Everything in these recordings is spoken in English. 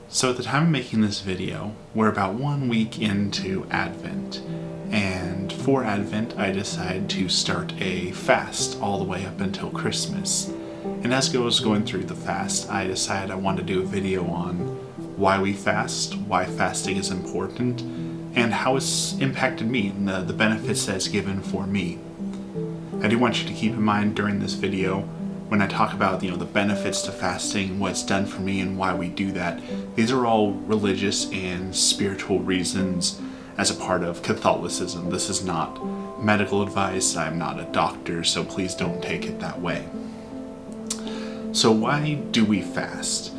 So at the time of making this video, we're about 1 week into Advent, and for Advent I decided to start a fast all the way up until Christmas. And as I was going through the fast, I decided I wanted to do a video on why we fast, why fasting is important, and how it's impacted me and the benefits that it's given for me. I do want you to keep in mind during this video, when I talk about the benefits to fasting, what it's done for me and why we do that, these are all religious and spiritual reasons as a part of Catholicism. This is not medical advice. I'm not a doctor, so please don't take it that way. So why do we fast?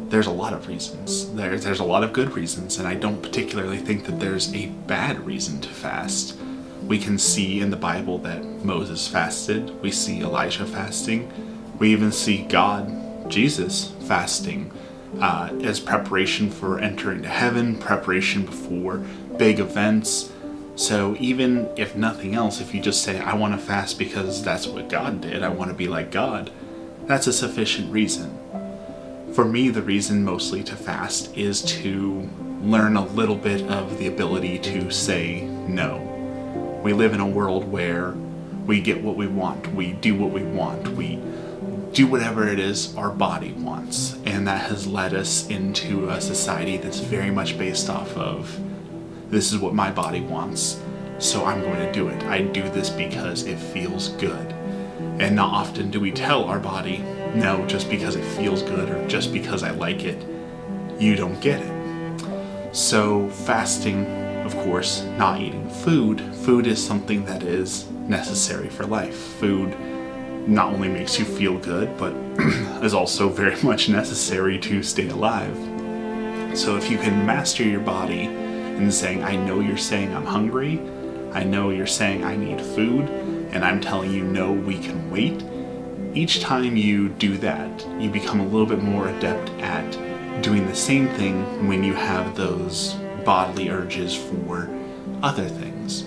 There's a lot of reasons. There's a lot of good reasons, and I don't particularly think that there's a bad reason to fast. We can see in the Bible that Moses fasted. We see Elijah fasting. We even see God, Jesus, fasting as preparation for entering to heaven, preparation before big events. So even if nothing else, if you just say, I want to fast because that's what God did, I want to be like God, that's a sufficient reason. For me, the reason mostly to fast is to learn a little bit of the ability to say no. We live in a world where we get what we want, we do what we want, we do whatever it is our body wants, and that has led us into a society that's very much based off of, this is what my body wants, so I'm going to do it. I do this because it feels good. And not often do we tell our body, no, just because it feels good or just because I like it, you don't get it. So fasting, of course, not eating food. Food is something that is necessary for life. Food not only makes you feel good, but is also very much necessary to stay alive. So if you can master your body in saying, I know you're saying I'm hungry, I know you're saying I need food, and I'm telling you no, we can wait, each time you do that, you become a little bit more adept at doing the same thing when you have those bodily urges for other things.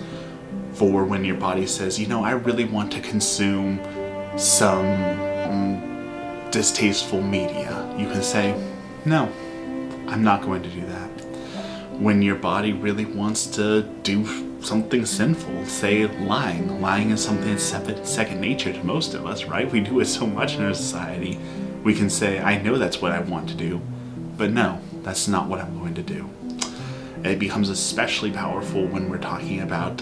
For when your body says, I really want to consume some distasteful media, you can say, no, I'm not going to do that. When your body really wants to do something sinful, say lying. Lying is something that's second nature to most of us, right? We do it so much in our society. We can say, I know that's what I want to do, but no, that's not what I'm going to do. It becomes especially powerful when we're talking about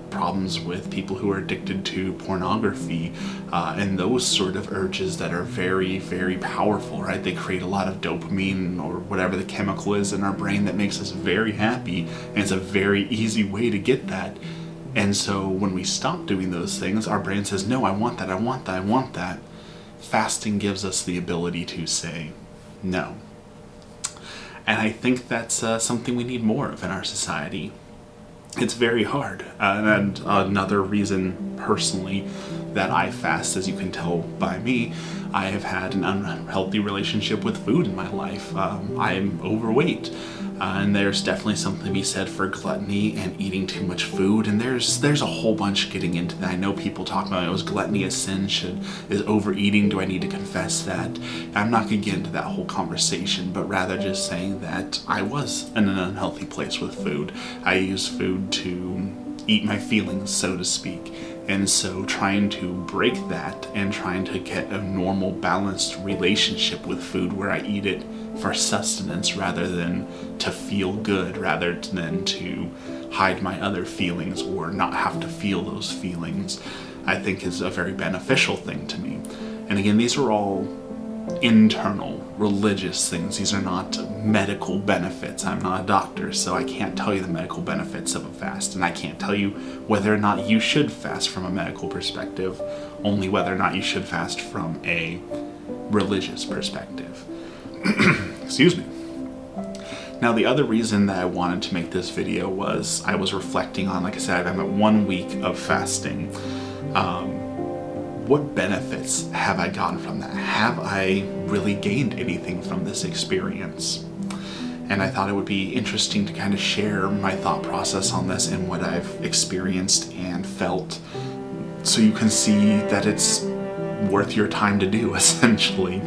problems with people who are addicted to pornography and those sort of urges that are very, very powerful, right? They create a lot of dopamine or whatever the chemical is in our brain that makes us very happy, and it's a very easy way to get that. And so when we stop doing those things, our brain says, no, I want that, I want that, I want that. Fasting gives us the ability to say no. And I think that's something we need more of in our society. It's very hard. And another reason, personally, that I fast, as you can tell by me, I have had an unhealthy relationship with food in my life. I'm overweight. And there's definitely something to be said for gluttony and eating too much food, and there's a whole bunch getting into that. I know people talk about, is gluttony a sin? Is overeating, do I need to confess that? I'm not going to get into that whole conversation, but rather just saying that I was in an unhealthy place with food. I use food to eat my feelings, so to speak. And so trying to break that and trying to get a normal, balanced relationship with food where I eat it for sustenance rather than to feel good, rather than to hide my other feelings or not have to feel those feelings, I think is a very beneficial thing to me. And again, these are all internal religious things. These are not medical benefits. I'm not a doctor, so I can't tell you the medical benefits of a fast, and I can't tell you whether or not you should fast from a medical perspective, only whether or not you should fast from a religious perspective. Excuse me. Now, the other reason that I wanted to make this video was I was reflecting on, like I said, I'm at 1 week of fasting. What benefits have I gotten from that? Have I really gained anything from this experience? And I thought it would be interesting to kind of share my thought process on this and what I've experienced and felt, so you can see that it's worth your time to do, essentially.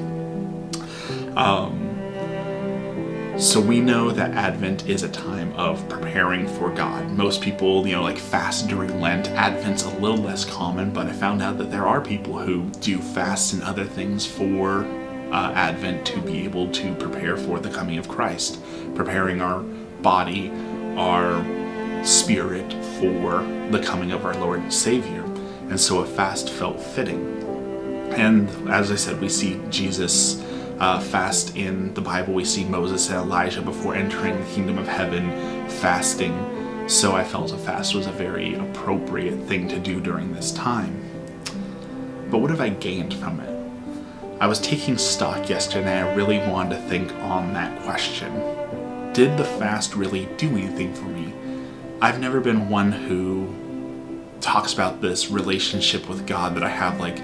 So we know that Advent is a time of preparing for God. Most people, like fast during Lent. Advent's a little less common, but I found out that there are people who do fasts and other things for Advent to be able to prepare for the coming of Christ, preparing our body, our spirit for the coming of our Lord and Savior. And so a fast felt fitting. And as I said, we see Jesus fast in the Bible. We see Moses and Elijah before entering the kingdom of heaven fasting. So I felt a fast was a very appropriate thing to do during this time. But what have I gained from it? I was taking stock yesterday and I really wanted to think on that question. Did the fast really do anything for me? I've never been one who talks about this relationship with God, that I have like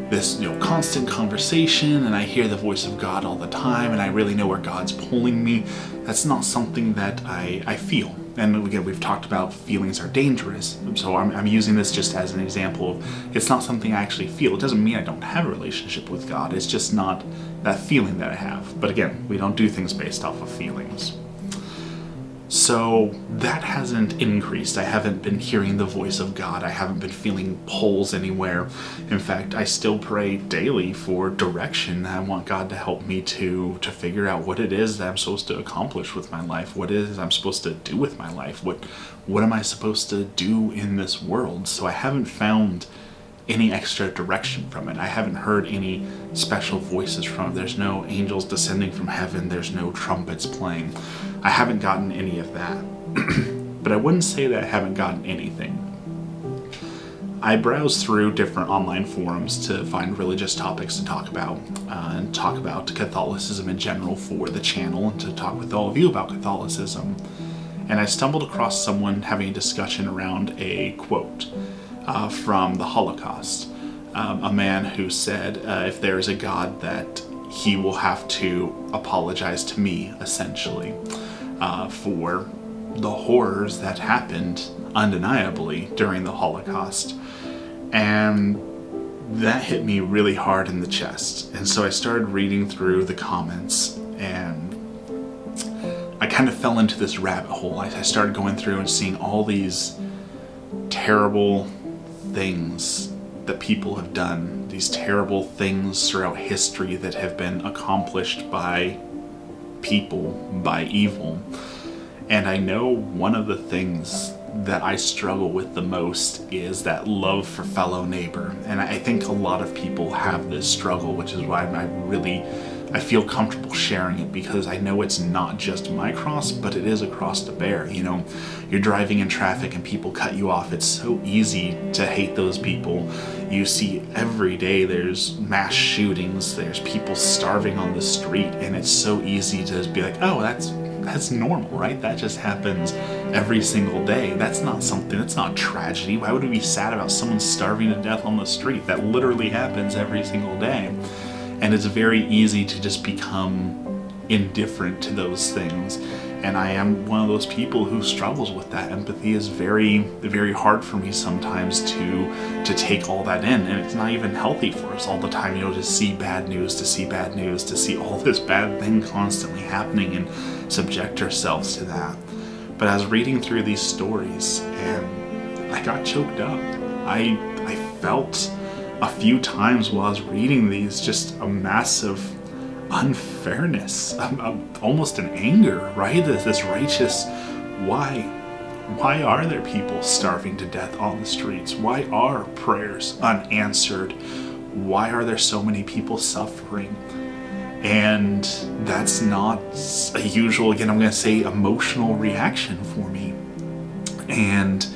this constant conversation and I hear the voice of God all the time and I really know where God's pulling me. That's not something that I feel. And again, we've talked about feelings are dangerous, so I'm using this just as an example of it's not something I actually feel. It doesn't mean I don't have a relationship with God, it's just not that feeling that I have. But again, we don't do things based off of feelings. So that hasn't increased. I haven't been hearing the voice of God. I haven't been feeling pulls anywhere. In fact, I still pray daily for direction. I want God to help me to figure out what it is that I'm supposed to accomplish with my life, what it is I'm supposed to do with my life, what am I supposed to do in this world. So I haven't found any extra direction from it. I haven't heard any special voices from it. There's no angels descending from heaven. There's no trumpets playing. I haven't gotten any of that. But I wouldn't say that I haven't gotten anything. I browse through different online forums to find religious topics to talk about, and talk about Catholicism in general for the channel, and to talk with all of you about Catholicism. And I stumbled across someone having a discussion around a quote from the Holocaust. A man who said, if there is a God, that he will have to apologize to me, essentially, for the horrors that happened undeniably during the Holocaust. And that hit me really hard in the chest. And so I started reading through the comments, and I kind of fell into this rabbit hole. I started going through and seeing all these terrible things that people have done, these terrible things throughout history that have been accomplished by people, by evil. And I know one of the things that I struggle with the most is that love for fellow neighbor. And I think a lot of people have this struggle, which is why I feel comfortable sharing it, because I know it's not just my cross, but it is a cross to bear. You're driving in traffic and people cut you off. It's so easy to hate those people. You see every day there's mass shootings, there's people starving on the street, and it's so easy to just be like, oh, that's normal, right? That just happens every single day. That's not something, that's not tragedy. Why would we be sad about someone starving to death on the street? That literally happens every single day. And it's very easy to just become indifferent to those things. And I am one of those people who struggles with that. Empathy is very, very hard for me sometimes to take all that in. And it's not even healthy for us all the time, to see bad news, to see all this bad thing constantly happening and subject ourselves to that. But I was reading through these stories and I got choked up. I felt a few times while I was reading these just a massive unfairness, almost an anger, right? This righteous, why are there people starving to death on the streets? Why are prayers unanswered? Why are there so many people suffering? And that's not a usual, again, I'm going to say emotional reaction for me. And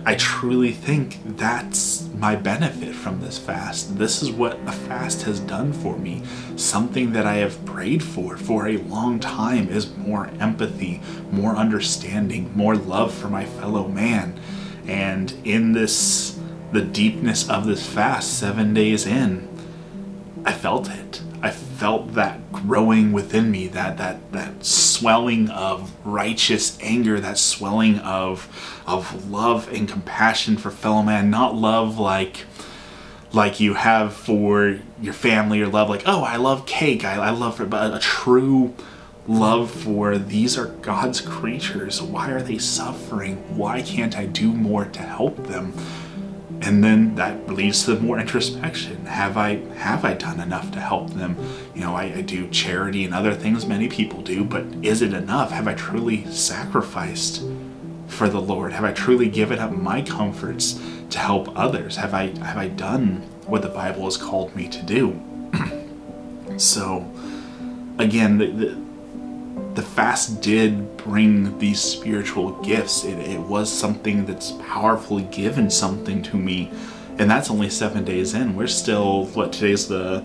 I truly think that's my benefit from this fast. This is what a fast has done for me. Something that I have prayed for a long time is more empathy, more understanding, more love for my fellow man. And in this, the deepness of this fast, 7 days in, I felt it. I felt that growing within me, that swelling of righteous anger, that swelling of love and compassion for fellow man. Not love like you have for your family, or love like, oh, I love cake, I love it, but a true love for these are God's creatures. Why are they suffering? Why can't I do more to help them? And then that leads to more introspection. Have I done enough to help them? You know, I do charity and other things many people do, but is it enough? Have I truly sacrificed for the Lord? Have I truly given up my comforts to help others? Have I done what the Bible has called me to do? So again, the fast did bring these spiritual gifts. It was something that's powerfully given something to me, and that's only 7 days in. We're still, what, today's the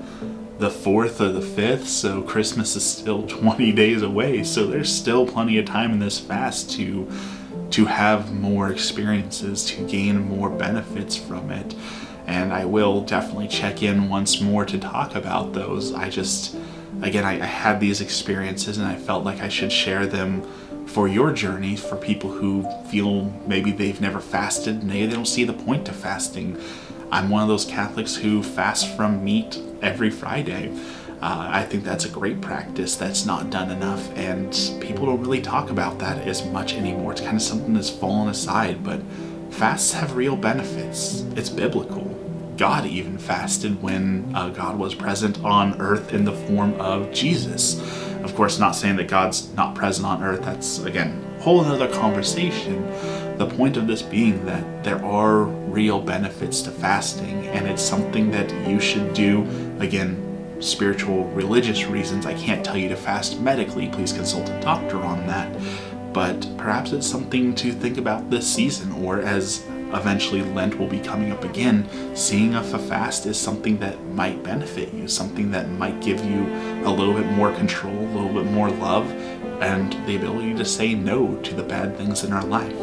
4th or the 5th, so Christmas is still 20 days away. So there's still plenty of time in this fast to have more experiences, to gain more benefits from it. And I will definitely check in once more to talk about those. Again, I had these experiences and I felt like I should share them for your journey, for people who feel maybe they've never fasted, maybe they don't see the point to fasting. I'm one of those Catholics who fast from meat every Friday. I think that's a great practice that's not done enough, and people don't really talk about that as much anymore. It's kind of something that's fallen aside, but fasts have real benefits. It's biblical. God even fasted when God was present on earth in the form of Jesus. Of course, not saying that God's not present on earth. That's, again, a whole other conversation. The point of this being that there are real benefits to fasting, and it's something that you should do. Again, spiritual, religious reasons, I can't tell you to fast medically. Please consult a doctor on that. But perhaps it's something to think about this season, or as eventually Lent will be coming up again, seeing if a fast is something that might benefit you, something that might give you a little bit more control, a little bit more love, and the ability to say no to the bad things in our life.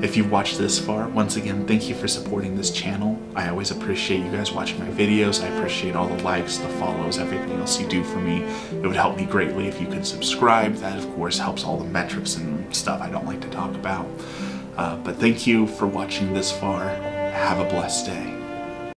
If you've watched this far, once again, thank you for supporting this channel. I always appreciate you guys watching my videos. I appreciate all the likes, the follows, everything else you do for me. It would help me greatly if you could subscribe. That, of course, helps all the metrics and stuff I don't like to talk about. But thank you for watching this far. Have a blessed day.